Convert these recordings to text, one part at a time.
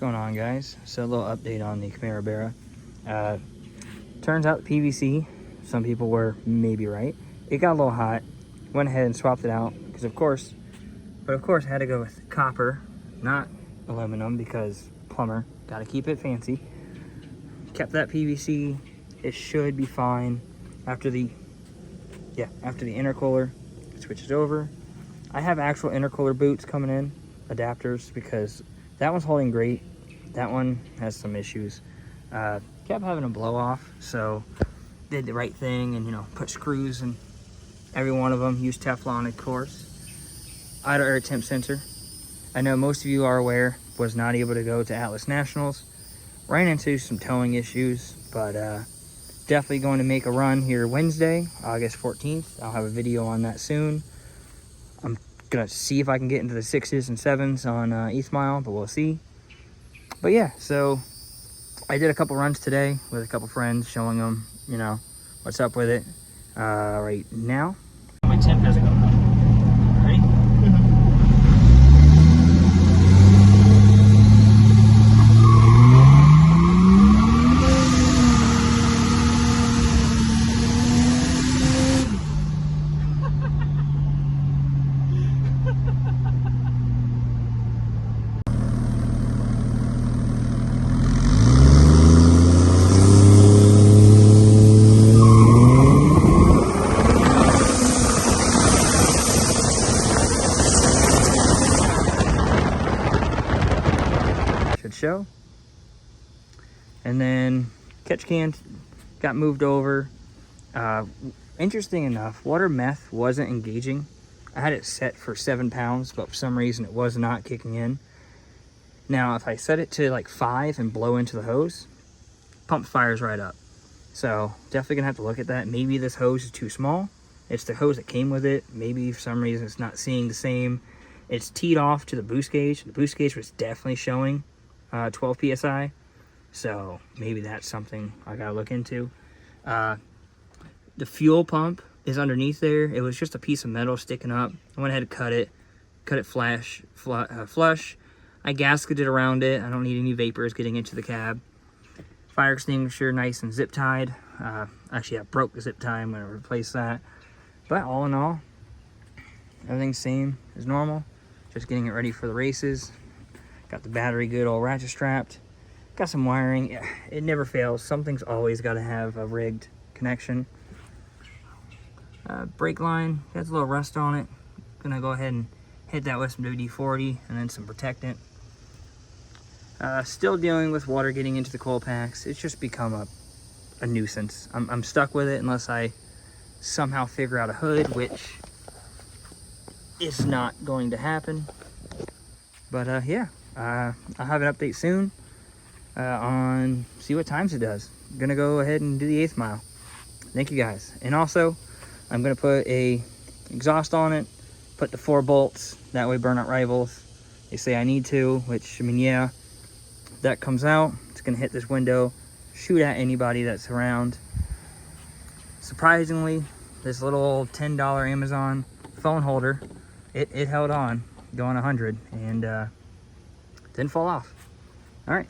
going on, guys? So a little update on the Camaro Barra. Turns out the PVC, some people were maybe right. It got a little hot. Went ahead and swapped it out because of course I had to go with copper, not aluminum, because plumber, gotta keep it fancy. Kept that PVC. It should be fine after the intercooler switches over. I have actual intercooler boots coming in, adapters, because that one's holding great. That one has some issues. Kept having a blow off, so did the right thing and, you know, put screws in every one of them. Used Teflon, of course. Idle air temp sensor. I know most of you are aware, was not able to go to Atlas Nationals. Ran into some towing issues, but definitely going to make a run here Wednesday, August 14th. I'll have a video on that soon. I'm gonna see if I can get into the 6s and 7s on East Mile, but we'll see. But yeah, so I did a couple runs today with a couple friends, showing them, you know, what's up with it right now. My temp hasn't gone up. Ready? Show. And then catch can got moved over. Interesting enough, water meth wasn't engaging. I had it set for 7 pounds, but for some reason it was not kicking in. Now if I set it to like 5 and blow into the hose, pump fires right up. So definitely gonna have to look at that. Maybe this hose is too small. It's the hose that came with it. Maybe for some reason it's not seeing the same. It's teed off to the boost gauge. The boost gauge was definitely showing 12 psi, so maybe that's something I gotta look into. The fuel pump is underneath there. It was just a piece of metal sticking up. I went ahead and cut it flush. I gasketed around it. I don't need any vapors getting into the cab. Fire extinguisher nice and zip tied. Actually, I broke the zip tie. I'm gonna replace that. But all in all, everything's same as normal. Just getting it ready for the races. Got the battery good, all ratchet strapped. Got some wiring. It never fails. Something's always got to have a rigged connection. Brake line has a little rust on it. Gonna go ahead and hit that with some WD-40 and then some protectant. Still dealing with water getting into the coil packs. It's just become a nuisance. I'm stuck with it unless I somehow figure out a hood, which is not going to happen. But yeah. I'll have an update soon on see what times it does. I'm gonna go ahead and do the 8th mile. Thank you guys. And also I'm gonna put a exhaust on it, put the 4 bolts, that way burnout rivals. They say I need to, which I mean, yeah, that comes out, it's gonna hit this window, shoot at anybody that's around. Surprisingly, this little old $10 Amazon phone holder, it held on going 100 and didn't fall off. All right,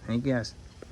thank you guys.